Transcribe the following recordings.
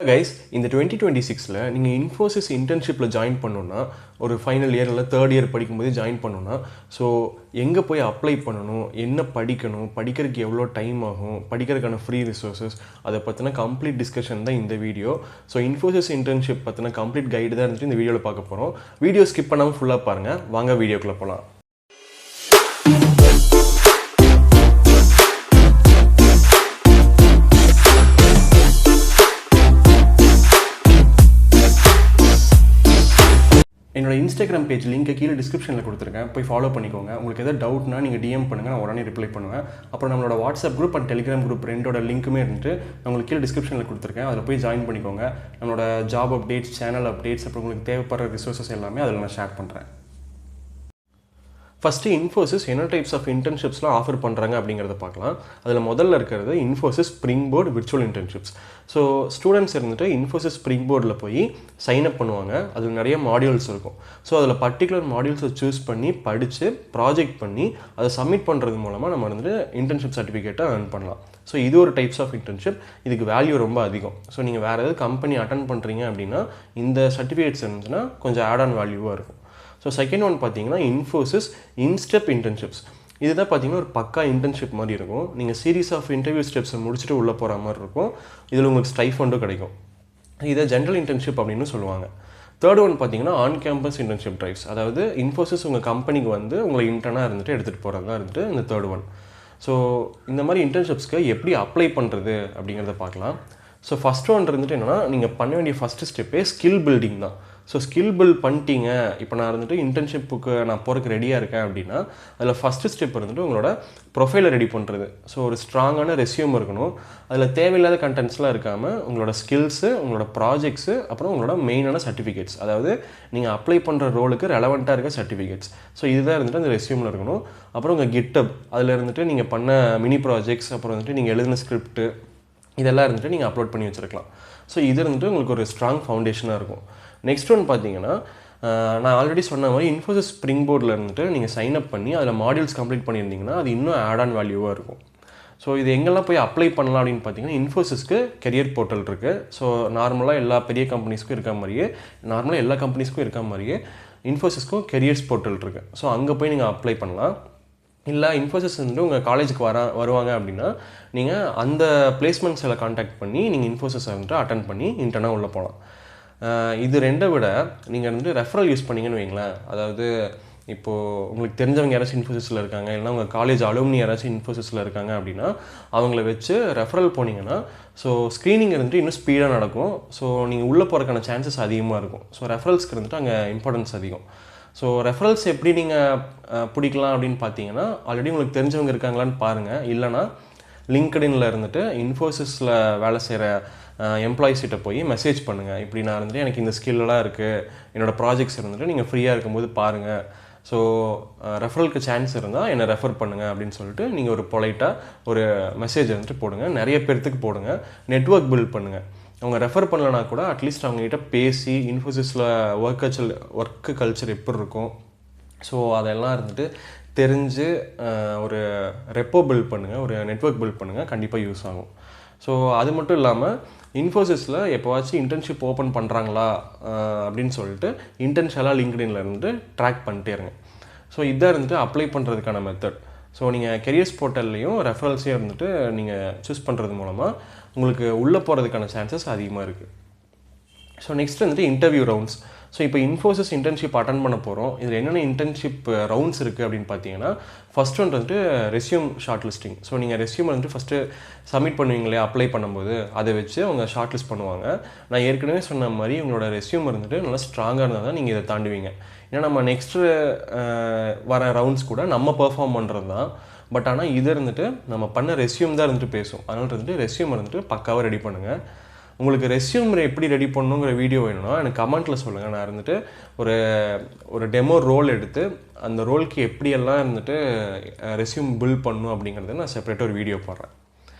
Guys இந்த 2026ல நீங்கள் Infosys இன்டர்ன்ஷிப்பில் join பண்ணணுன்னா ஒரு ஃபைனல் இயர் இல்லை தேர்ட் இயர் படிக்கும்போது ஜாயின் பண்ணணுன்னா ஸோ எங்கே போய் அப்ளை பண்ணணும், என்ன படிக்கணும், படிக்கிறதுக்கு எவ்வளோ டைம் ஆகும், படிக்கிறதுக்கான ஃப்ரீ ரிசோர்ஸஸ், அதை பற்றின கம்ப்ளீட் டிஸ்கஷன் தான் இந்த வீடியோ. ஸோ இன்ஃபோசிஸ் இன்டர்ன்ஷிப் பற்றின கம்ப்ளீட் கைடு தான் இருந்துட்டு இந்த வீடியோவில் பார்க்க போகிறோம். வீடியோ ஸ்கிப் பண்ணாமல் ஃபுல்லாக பாருங்கள். வாங்க வீடியோக்குள்ளே போகலாம். என்னோட இன்ஸ்டாகிராம் பேஜ் லிங்க்கை கீழே டிஸ்கிரிப்ஷனில் கொடுத்துருக்கேன், போய் ஃபாலோ பண்ணிக்கோங்க. உங்களுக்கு எதாவது டவுட்னா நீங்கள் டிஎம் பண்ணுங்கள், நான் உடனே ரிப்ளை பண்ணுவேன். அப்புறம் நம்மளோட WhatsApp group and Telegram group ரெண்டோட லிங்க்குமே இருந்துட்டு நான் உங்களுக்கு கீழே டிஸ்கிரிப்ஷனில் கொடுத்துருக்கேன். அதில் போய் ஜாயின் பண்ணிக்கோங்க. நம்மளோட ஜாப் அப்டேட்ஸ், சேனல் அப்டேட்ஸ், அப்புறம் உங்களுக்கு தேவைப்படுற ரிசோர்ஸஸ் எல்லாமே அதில் நான் ஷேர் பண்ணுறேன். ஃபஸ்ட்டு இன்ஃபோசிஸ் என்ன டைப்ஸ் ஆஃப் இன்டர்ன்ஷிப்ஸ்லாம் ஆஃபர் பண்ணுறாங்க அப்படிங்கிறத பார்க்கலாம். அதில் முதல்ல இருக்கிறது Infosys spring board virtual internships. So students இருந்துட்டு இன்ஃபோசிஸ் ஸ்ப்ரிங் போர்டில் போய் சைன் அப் பண்ணுவாங்க. அதில் நிறைய மாடியூல்ஸ் இருக்கும். ஸோ அதில் பர்டிகுலர் மாடியூல்ஸை சூஸ் பண்ணி படித்து ப்ராஜெக்ட் பண்ணி அதை சப்மிட் பண்ணுறது மூலமாக நம்ம வந்துட்டு இன்டர்ன்ஷிப் சர்டிஃபிகேட்டை earn பண்ணலாம். ஸோ இது ஒரு டைப்ஸ் ஆஃப் இன்டர்ன்ஷிப். இதுக்கு வேல்யூ ரொம்ப அதிகம். ஸோ நீங்கள் வேறு ஏதாவது கம்பெனி அட்டன் பண்ணுறீங்க அப்படின்னா இந்த சர்டிஃபிகேட்ஸ் இருந்துச்சுன்னா கொஞ்சம் ஆட் ஆன் வேல்யூவாக இருக்கும். ஸோ செகண்ட் ஒன் பார்த்தீங்கன்னா இன்ஃபோசிஸ் இன்ஸ்டெப் இன்டர்ன்ஷிப்ஸ். இதுதான் பார்த்தீங்கன்னா ஒரு பக்கா இன்டர்ன்ஷிப் மாதிரி இருக்கும். நீங்கள் சீரீஸ் ஆஃப் இன்டர்வியூ ஸ்டெப்ஸை முடிச்சுட்டு உள்ளே போகிற மாதிரி இருக்கும். இதில் உங்களுக்கு ஸ்டைஃபண்டும் கிடைக்கும். இதை ஜென்ரல் இன்டர்ன்ஷிப் அப்படின்னு சொல்லுவாங்க. தேர்ட் ஒன் பார்த்தீங்கன்னா ஆன் கேம்பஸ் இன்டர்ன்ஷிப் ட்ரைவ்ஸ். அதாவது இன்ஃபோசிஸ் உங்கள் கம்பெனிக்கு வந்து உங்களை இன்டர்னாக இருந்துட்டு எடுத்துகிட்டு போகிறது தான் இருந்துட்டு இந்த தேர்ட் ஒன். ஸோ இந்த மாதிரி இன்டர்ன்ஷிப்ஸ்க்கு எப்படி அப்ளை பண்ணுறது அப்படிங்கிறத பார்க்கலாம். ஸோ ஃபஸ்ட் ஒன் இருந்துட்டு என்னென்னா நீங்கள் பண்ண வேண்டிய ஃபஸ்ட்டு ஸ்டெப்பே ஸ்கில் பில்டிங் தான். ஸோ ஸ்கில் பில்ட் பண்ணிட்டீங்க, இப்போ நான் இருந்துட்டு இன்டர்ன்ஷிப்புக்கு நான் போகிறதுக்கு ரெடியாக இருக்கேன் அப்படின்னா அதில் ஃபஸ்ட்டு ஸ்டெப் இருந்துட்டு உங்களோட ப்ரொஃபைலை ரெடி பண்ணுறது. ஸோ ஒரு ஸ்ட்ராங்கான ரெஸ்யூம் இருக்கணும். அதில் தேவையில்லாத கண்டென்ட்ஸ்லாம் இருக்காமல் உங்களோட ஸ்கில்ஸு, உங்களோட ப்ராஜெக்ட்ஸு, அப்புறம் உங்களோட மெயினான சர்டிஃபிகேட்ஸ், அதாவது நீங்கள் அப்ளை பண்ணுற ரோலுக்கு ரெலவெண்ட்டாக இருக்க சர்டிஃபிகேட்ஸ். ஸோ இதுதான் இருந்துட்டு அந்த ரெஸ்யூமில் இருக்கணும். அப்புறம் உங்கள் கிட்டப், அதில் இருந்துட்டு நீங்கள் பண்ண மினி ப்ராஜெக்ட்ஸ், அப்புறம் வந்துட்டு நீங்கள் எழுதின ஸ்கிரிப்ட்டு, இதெல்லாம் இருந்துட்டு நீங்கள் அப்லோட் பண்ணி வச்சுருக்கலாம். ஸோ இது இருந்துட்டு உங்களுக்கு ஒரு ஸ்ட்ராங் ஃபவுண்டேஷனாக இருக்கும். நெக்ஸ்ட் ஒன் பார்த்தீங்கன்னா நான் ஆல்ரெடி சொன்ன மாதிரி இன்ஃபோசிஸ் ஸ்ப்ரிங் போர்டில் இருந்துட்டு நீங்கள் சைன் அப் பண்ணி அதில் மாடியூல்ஸ் கம்ப்ளீட் பண்ணியிருந்தீங்கன்னா அது இன்னும் ஆட் ஆன் வேல்யூவாக இருக்கும். ஸோ இது எங்கெல்லாம் போய் அப்ளை பண்ணலாம் அப்படின்னு பார்த்தீங்கன்னா இன்ஃபோசிஸ்க்கு கெரியர் போர்ட்டல் இருக்குது. ஸோ நார்மலாக எல்லா பெரிய கம்பெனிஸ்க்கும் இருக்க மாதிரியே, நார்மலாக எல்லா கம்பெனிஸ்க்கும் இருக்க மாதிரியே இன்ஃபோசிஸ்க்கும் கெரியர்ஸ் போர்ட்டல் இருக்குது. ஸோ அங்கே போய் நீங்கள் அப்ளை பண்ணலாம். இல்லை இன்ஃபோசிஸ் வந்துட்டு உங்கள் காலேஜுக்கு வருவாங்க அப்படின்னா நீங்கள் அந்த பிளேஸ்மெண்ட்ஸில் கான்டாக்ட் பண்ணி நீங்கள் இன்ஃபோசிஸை வந்துட்டு அட்டன் பண்ணி இன்டர்னாக உள்ளே போகலாம். இது ரெண்டை விட நீங்கள் வந்துட்டு ரெஃபரல் யூஸ் பண்ணிங்கன்னு வைங்களேன். அதாவது இப்போது உங்களுக்கு தெரிஞ்சவங்க யாராச்சும் இன்ஃபோசிஸில் இருக்காங்க, இல்லைனா உங்கள் காலேஜ் அலுமினி யாராச்சும் இன்ஃபோசிஸில் இருக்காங்க அப்படின்னா அவங்கள வச்சு ரெஃபரல் போனீங்கன்னா ஸோ ஸ்க்ரீனிங் இருந்துட்டு இன்னும் ஸ்பீடாக நடக்கும். ஸோ நீங்கள் உள்ளே போகிறதுக்கான சான்சஸ் அதிகமாக இருக்கும். ஸோ ரெஃபரல்ஸ்க்கு இருந்துட்டு அங்கே இம்பார்ட்டன்ஸ் அதிகம். ஸோ ரெஃபரல்ஸ் எப்படி நீங்கள் பிடிக்கலாம் அப்படின்னு பார்த்தீங்கன்னா ஆல்ரெடி உங்களுக்கு தெரிஞ்சவங்க இருக்காங்களான்னு பாருங்கள். இல்லைனா லிங்க்டின்ல இருந்துட்டு இன்ஃபோசிஸில் வேலை செய்கிற எம்ப்ளாயிஸ்கிட்ட போய் மெசேஜ் பண்ணுங்கள். இப்படி நான் இருந்துட்டு எனக்கு இந்த ஸ்கில்லாம் இருக்குது, என்னோடய ப்ராஜெக்ட்ஸ் இருந்துட்டு நீங்கள் ஃப்ரீயாக இருக்கும்போது பாருங்கள், ஸோ ரெஃபரலுக்கு சான்ஸ் இருந்தால் என்னை ரெஃபர் பண்ணுங்கள் அப்படின்னு சொல்லிட்டு நீங்கள் ஒரு பொலைட்டாக ஒரு மெசேஜ் வந்துட்டு போடுங்க. நிறைய பேர்த்துக்கு போடுங்க. நெட்வொர்க் பில்ட் பண்ணுங்கள். அவங்க ரெஃபர் பண்ணலனா கூட அட்லீஸ்ட் அவங்ககிட்ட பேசி இன்ஃபோசிஸில் ஒர்க்கு கல்ச்சர் எப்படி இருக்கும், ஸோ அதெல்லாம் இருந்துட்டு தெரிஞ்சு ஒரு ரெப்போ பில்ட் பண்ணுங்கள், ஒரு நெட்வொர்க் பில்ட் பண்ணுங்கள். கண்டிப்பாக யூஸ் ஆகும். ஸோ அது மட்டும் இல்லாமல் இன்ஃபோசிஸில் எப்போவாச்சும் இன்டர்ன்ஷிப் ஓப்பன் பண்ணுறாங்களா அப்படின்னு சொல்லிட்டு இன்டர்ன்ஷியலாக லிங்க்டின்ல இருந்துட்டு ட்ராக் பண்ணிட்டே இருங்க. ஸோ இதாக இருந்துட்டு அப்ளை பண்ணுறதுக்கான மெத்தட். ஸோ நீங்கள் கெரியர்ஸ் போர்ட்டல்லையும் ரெஃபரல்ஸையும் இருந்துட்டு நீங்கள் சூஸ் பண்ணுறது மூலமாக உங்களுக்கு உள்ளே போகிறதுக்கான சான்சஸ் அதிகமாக இருக்குது. ஸோ நெக்ஸ்ட் வந்துட்டு இன்டர்வியூ ரவுண்ட்ஸ். ஸோ இப்போ இன்ஃபோசிஸ் இன்டர்ன்ஷிப் அட்டன் பண்ண போகிறோம். இதில் என்னென்ன இன்டர்ன்ஷிப் ரவுண்ட்ஸ் இருக்குது அப்படின்னு பார்த்தீங்கன்னா ஃபஸ்ட் ஒன் வந்துட்டு ரெஸ்யூம் ஷார்ட் லிஸ்டிங். ஸோ நீங்கள் ரெஸ்யூம் வந்துட்டு ஃபஸ்ட்டு சப்மிட் பண்ணுவீங்களே அப்ளை பண்ணும்போது, அதை வச்சு அவங்க ஷார்ட் லிஸ்ட் பண்ணுவாங்க. நான் ஏற்கனவே சொன்ன மாதிரி உங்களோட ரெஸ்யூம் இருந்துட்டு நல்லா ஸ்ட்ராங்காக இருந்தால் தான் நீங்கள் இதை தாண்டுவீங்க. ஏன்னா நம்ம நெக்ஸ்ட்டு வர ரவுண்ட்ஸ் கூட நம்ம பெர்ஃபார்ம் பண்ணுறது தான். பட் ஆனால் இது இருந்துட்டு நம்ம பண்ண ரெஸ்யூம் தான் இருந்துட்டு பேசும். அதனால் இருந்துட்டு ரெஸ்யூம் இருந்துட்டு பக்காவாக ரெடி பண்ணுங்கள். உங்களுக்கு ரெஸ்யூம் எப்படி ரெடி பண்ணணுங்கிற வீடியோ வேணும்னா எனக்கு கமெண்ட்டில் சொல்லுங்கள். நான் இருந்துட்டு ஒரு டெமோ ரோல் எடுத்து அந்த ரோலுக்கு எப்படியெல்லாம் இருந்துட்டு ரெஸ்யூம் பில்ட் பண்ணணும் அப்படிங்கிறத நான் செப்பரேட்டாக ஒரு வீடியோ போடுறேன்.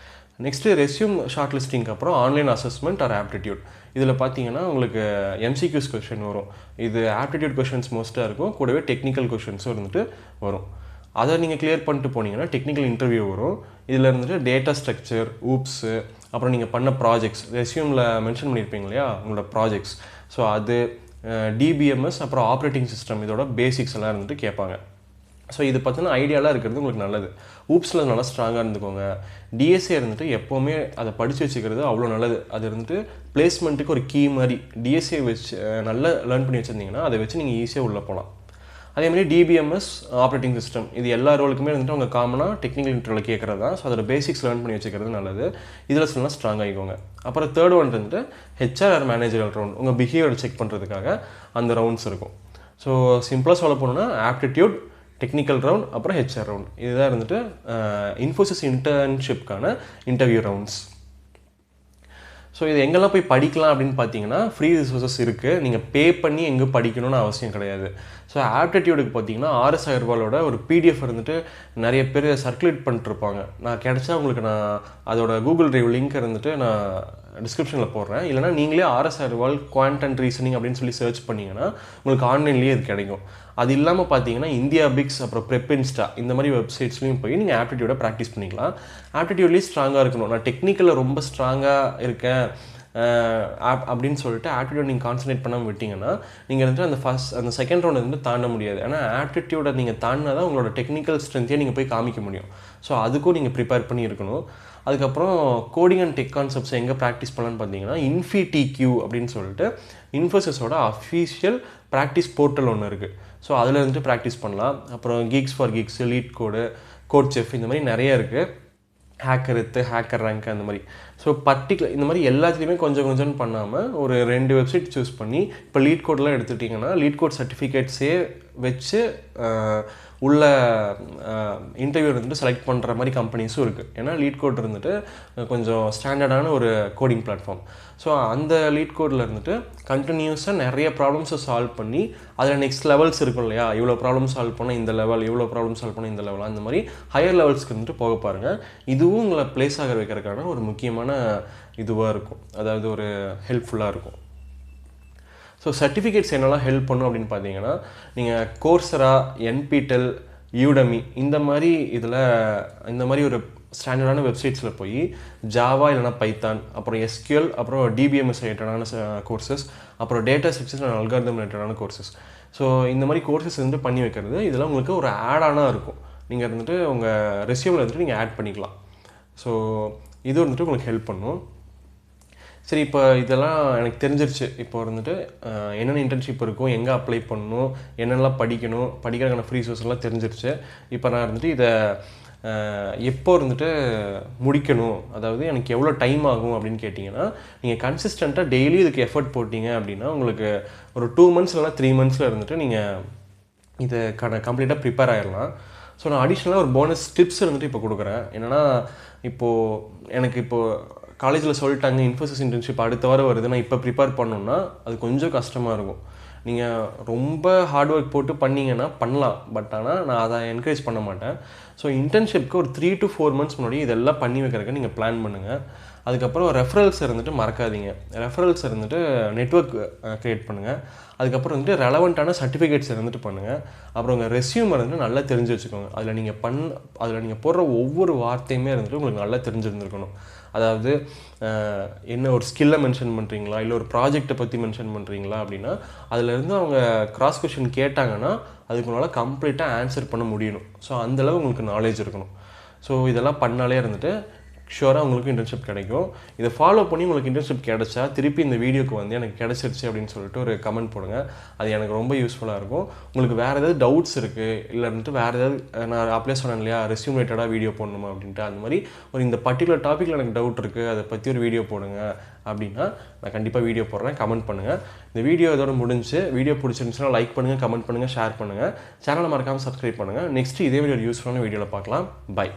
நெக்ஸ்ட்டு ரெஸ்யூம் ஷார்ட் லிஸ்டிங்க்கு அப்புறம் ஆன்லைன் அசஸ்மெண்ட் ஆர் ஆப்டிடியூட். இதில் பார்த்தீங்கன்னா உங்களுக்கு எம்சிக்யூஸ் கொஷின் வரும். இது ஆப்டிடியூட் கொஷின்ஸ் மோஸ்ட்டாக இருக்கும். கூடவே டெக்னிக்கல் கொஷின்ஸும் இருந்துட்டு வரும். அதை நீங்கள் கிளியர் பண்ணிட்டு போனீங்கன்னா டெக்னிக்கல் இன்டர்வியூ வரும். இதில் இருந்துட்டு டேட்டா ஸ்ட்ரக்சர், ஊப்ஸு, அப்புறம் நீங்கள் பண்ண ப்ராஜெக்ட்ஸ் ரெஸ்யூமில் மென்ஷன் பண்ணியிருப்பீங்க இல்லையா உங்களோட ப்ராஜெக்ட்ஸ். ஸோ அது டிபிஎம்எஸ் அப்புறம் ஆப்ரேட்டிங் சிஸ்டம் இதோட பேசிக்ஸ் எல்லாம் இருந்துட்டு கேட்பாங்க. ஸோ இது பார்த்தீங்கன்னா ஐடியாலாம் இருக்கிறது உங்களுக்கு நல்லது. ஊப்ஸில் நல்லா ஸ்ட்ராங்காக இருந்துக்கோங்க. டிஎஸ்ஏ இருந்துட்டு எப்போவுமே அதை படித்து வச்சுக்கிறது அவ்வளோ நல்லது. அது இருந்துட்டு பிளேஸ்மெண்ட்டுக்கு ஒரு கீ மாதிரி. டிஎஸ்ஏ வச்சு நல்லா லேர்ன் பண்ணி வச்சுருந்தீங்கன்னா அதை வச்சு நீங்கள் ஈஸியாக உள்ளே போகலாம். அதேமாதிரி டிபிஎம்எஸ் ஆப்ரேட்டிங் சிஸ்டம் இது எல்லா ரோலுக்குமே வந்துட்டு அவங்க காமனாக டெக்னிக்கல் இன்டர்வியூவில் கேட்குறது தான். ஸோ அதோட பேசிக்ஸ் லேர்ன் பண்ணி வச்சுக்கிறது நல்லது. இதில் சொல்லலாம் ஸ்ட்ராங் ஆகிக்கோங்க. அப்புறம் தேர்ட் ஒன் வந்துட்டு ஹெச்ஆர் மேனேஜரல் ரவுண்ட், உங்கள் பிஹேவியர் செக் பண்ணுறதுக்காக அந்த ரவுண்ட்ஸ் இருக்கும். ஸோ சிம்பிளாக சொல்ல போனோம்னா ஆப்டிடியூட், டெக்னிக்கல் ரவுண்ட், அப்புறம் ஹெச்ஆர் ரவுண்ட், இதுதான் இருந்துட்டு இன்ஃபோசிஸ் இன்டர்ன்ஷிப்கான இன்டர்வியூ ரவுண்ட்ஸ். ஸோ இது எங்கெல்லாம் போய் படிக்கலாம் அப்படின்னு பார்த்தீங்கன்னா ஃப்ரீ ரிசோர்ஸஸ் இருக்குது. நீங்கள் பே பண்ணி எங்கே படிக்கணும்னு அவசியம் கிடையாது. ஸோ ஆப்டிடியூடுக்கு பார்த்தீங்கன்னா 6000 ரூபாயோட ஒரு பிடிஎஃப் இருந்துட்டு நிறைய பேர் சர்க்குலேட் பண்ணிட்டுருப்பாங்க. நான் கிடைச்சா உங்களுக்கு நான் அதோட கூகுள் டிரைவ் லிங்க் இருந்துட்டு நான் டிஸ்கிரிப்ஷனில் போடுறேன். இல்லைனா நீங்களே 6000 ரூபாய் குவாண்ட் அண்ட் ரீசனிங் அப்படின்னு சொல்லி சர்ச் பண்ணிங்கன்னா உங்களுக்கு ஆன்லைன்லேயே இது கிடைக்கும். அது இல்லாமல் பார்த்தீங்கன்னா இந்தியா பிக்ஸ் அப்புறம் ப்ரெப்பின்ஸ்டா இந்த மாதிரி வெப்சைட்ஸ்லையும் போய் நீங்கள் ஆப்டிடியூடை ப்ராக்டிஸ் பண்ணிக்கலாம். ஆப்டிடியூட்லேயும் ஸ்ட்ராங்காக இருக்கணும். நான் டெக்னிக்கலில் ரொம்ப ஸ்ட்ராங்காக இருக்கேன் அப்படின்னு சொல்லிட்டு ஆப்டிடியூட் நீங்கள் கான்சன்ட்ரேட் பண்ணாமல் விட்டிங்கன்னா நீங்கள் வந்துட்டு அந்த செகண்ட் ரவுண்ட் வந்து தாண்ட முடியாது. ஏன்னா ஆப்டிடியூடை நீங்கள் தாண்டினா தான் உங்களோட டெக்னிக்கல் ஸ்ட்ரென்த்தையே நீங்கள் போய் காமிக்க முடியும். ஸோ அதுக்கும் நீங்கள் ப்ரிப்பேர் பண்ணி இருக்கணும். அதுக்கப்புறம் கோடிங் அண்ட் டெக் கான்செப்ட்ஸ் எங்கே ப்ராக்டிஸ் பண்ணலான்னு பார்த்தீங்கன்னா இன்ஃபிடிக்யூ அப்படின்னு சொல்லிட்டு இன்ஃபோசிஸோட அஃபீஷியல் ப்ராக்டிஸ் போர்ட்டல் ஒன்று இருக்குது. ஸோ அதில் இருந்துட்டு ப்ராக்டிஸ் பண்ணலாம். அப்புறம் geeks for geeks, LeetCode, CodeChef இந்த மாதிரி நிறைய இருக்குது. ஹேக்கர் ரேங்க் அந்த மாதிரி. ஸோ இந்த மாதிரி எல்லாத்துலேயுமே கொஞ்சம் கொஞ்சம் பண்ணாமல் ஒரு 2 வெப்சைட் சூஸ் பண்ணி இப்போ லீட் கோடெலாம் எடுத்துட்டிங்கன்னா லீட் கோட் சர்டிஃபிகேட்ஸே வச்சு உள்ள இன்டர்வியூ இருந்துட்டு செலக்ட் பண்ணுற மாதிரி கம்பெனிஸும் இருக்குது. ஏன்னா லீட் கோட் இருந்துட்டு கொஞ்சம் ஸ்டாண்டர்டான ஒரு கோடிங் பிளாட்ஃபார்ம். ஸோ அந்த லீட் கோடில் இருந்துட்டு கண்டினியூஸாக நிறைய ப்ராப்ளம்ஸை சால்வ் பண்ணி அதில் நெக்ஸ்ட் லெவல்ஸ் இருக்கும் இல்லையா, இவ்வளோ ப்ராப்ளம் சால்வ் பண்ணால் இந்த லெவல், இவ்வளோ ப்ராப்ளம் சால்வ் பண்ணால் இந்த லெவல், அந்த மாதிரி ஹையர் லெவல்ஸ்க்கு வந்துட்டு போக பாருங்கள். இதுவும் உங்களை பிளேஸ் ஆக வைக்கிறதுக்கான ஒரு முக்கியமான இதுவாக இருக்கும், அதாவது ஒரு ஹெல்ப்ஃபுல்லாக இருக்கும். ஸோ சர்டிஃபிகேட்ஸ் என்னெல்லாம் ஹெல்ப் பண்ணும் அப்படின்னு பார்த்தீங்கன்னா நீங்கள் கோர்சரா, என்பிடெல், யூடமி இந்த மாதிரி ஒரு ஸ்டாண்டர்டான வெப்சைட்ஸில் போய் ஜாவா இல்லைனா பைத்தான், அப்புறம் எஸ்கியூஎல், அப்புறம் டிபிஎம்எஸ் ரிலேட்டடான கோர்சஸ், அப்புறம் டேட்டா ஸ்ட்ரக்சர்ஸ் அண்ட் அல்காரிதம் ரிலேட்டடான கோர்சஸ். ஸோ இந்த மாதிரி கோர்சஸ் வந்துட்டு பண்ணி வைக்கிறது இதெல்லாம் உங்களுக்கு ஒரு ஆடானாக இருக்கும். நீங்கள் இருந்துட்டு உங்கள் ரெஸ்யூமில் வந்துட்டு நீங்கள் ஆட் பண்ணிக்கலாம். ஸோ இது வந்துட்டு உங்களுக்கு ஹெல்ப் பண்ணும். சரி, இப்போ இதெல்லாம் எனக்கு தெரிஞ்சிருச்சு. இப்போ வந்துட்டு என்னென்ன இன்டர்ன்ஷிப் இருக்கும், எங்கே அப்ளை பண்ணணும், என்னென்னலாம் படிக்கிறதுக்கான ஃப்ரீ சோர்ஸ்லாம் தெரிஞ்சிருச்சு. இப்போ நான் இருந்துட்டு இதை எப்போ இருந்துட்டு முடிக்கணும், அதாவது எனக்கு எவ்வளோ டைம் ஆகும் அப்படின்னு கேட்டிங்கன்னா நீங்கள் கன்சிஸ்டண்ட்டாக டெய்லி இதுக்கு எஃபர்ட் போட்டிங்க அப்படின்னா உங்களுக்கு ஒரு 2 months இல்லைனா 3 monthsல இருந்துட்டு நீங்கள் இதுக்கான கம்ப்ளீட்டாக ப்ரிப்பேர் ஆகிடலாம். ஸோ நான் அடிஷ்னலாக ஒரு போனஸ் டிப்ஸ் இருந்துட்டு இப்போ கொடுக்குறேன். என்னென்னா எனக்கு காலேஜில் சொல்லிட்டாங்க இன்ஃபோசிஸ் இன்டர்ன்ஷிப் அடுத்த வாரம் வருது, நான் இப்போ ப்ரிப்பேர் பண்ணணுன்னா அது கொஞ்சம் கஷ்டமாக இருக்கும். நீங்கள் ரொம்ப ஹார்ட் ஒர்க் போட்டு பண்ணிங்கன்னா பண்ணலாம், பட் ஆனால் நான் அதை என்கரேஜ் பண்ண மாட்டேன். ஸோ இன்டர்ன்ஷிப்க்கு ஒரு 3 to 4 months முன்னாடி இதெல்லாம் பண்ணி வைக்கிறதுக்கு நீங்கள் பிளான் பண்ணுங்கள். அதுக்கப்புறம் ரெஃபரல்ஸ் இருந்துட்டு மறக்காதீங்க. ரெஃபரல்ஸ் இருந்துட்டு நெட்வொர்க் க்ரியேட் பண்ணுங்கள். அதுக்கப்புறம் வந்துட்டு ரெலவெண்ட்டான சர்டிஃபிகேட்ஸ் இருந்துட்டு பண்ணுங்கள். அப்புறம் உங்கள் ரெஸ்யூம் இருந்துட்டு நல்லா தெரிஞ்சு வச்சுக்கோங்க. அதில் நீங்கள் போடுற ஒவ்வொரு வார்த்தையுமே இருந்துட்டு உங்களுக்கு நல்லா தெரிஞ்சிருந்துருக்கணும். அதாவது என்ன ஒரு ஸ்கில்லை மென்ஷன் பண்ணுறீங்களா, இல்லை ஒரு ப்ராஜெக்டை பற்றி மென்ஷன் பண்ணுறீங்களா அப்படின்னா அதிலேருந்து அவங்க கிராஸ் கொஸ்டின் கேட்டாங்கன்னா அதுக்கு உங்களால் கம்ப்ளீட்டாக ஆன்சர் பண்ண முடியணும். ஸோ அந்தளவு உங்களுக்கு நாலேஜ் இருக்கணும். ஸோ இதெல்லாம் பண்ணாலே இருந்துட்டு ஷுவராக உங்களுக்கு இன்டர்ன்ஷிப் கிடைக்கும். இதை ஃபாலோ பண்ணி உங்களுக்கு இன்டர்ன்ஷிப் கிடைச்சா திருப்பி இந்த வீடியோக்கு வந்து எனக்கு கிடச்சிருச்சு அப்படின்னு சொல்லிட்டு ஒரு கமெண்ட் போடுங்க. அது எனக்கு ரொம்ப யூஸ்ஃபுல்லாக இருக்கும். உங்களுக்கு வேறு ஏதாவது டவுட்ஸ் இருக்குது, இல்லை வந்துட்டு வேறு ஏதாவது நான் அப்ளை சொன்னேன் இல்லையா ரெஸ்யூம் ரிலேட்டடாக வீடியோ போடணுமா அப்படின்ட்டு, அந்த மாதிரி இந்த பர்டிகுலர் டாப்பிக்கில் எனக்கு டவுட் இருக்குது, அதை பற்றி ஒரு வீடியோ போடுங்க அப்படின்னா நான் கண்டிப்பாக வீடியோ போடுறேன். கமெண்ட் பண்ணுங்கள். இந்த வீடியோ இதோட முடிஞ்சு. வீடியோ பிடிச்சிருந்துச்சுன்னா லைக் பண்ணுங்கள், கமெண்ட் பண்ணுங்கள், ஷேர் பண்ணுங்கள். சேனலை மறக்காமல் சப்ஸ்கிரைப் பண்ணுங்கள். நெக்ஸ்ட்டு இதே வீடியோ யூஸ்ஃபுல்லான வீடியோவில் பார்க்கலாம். பை.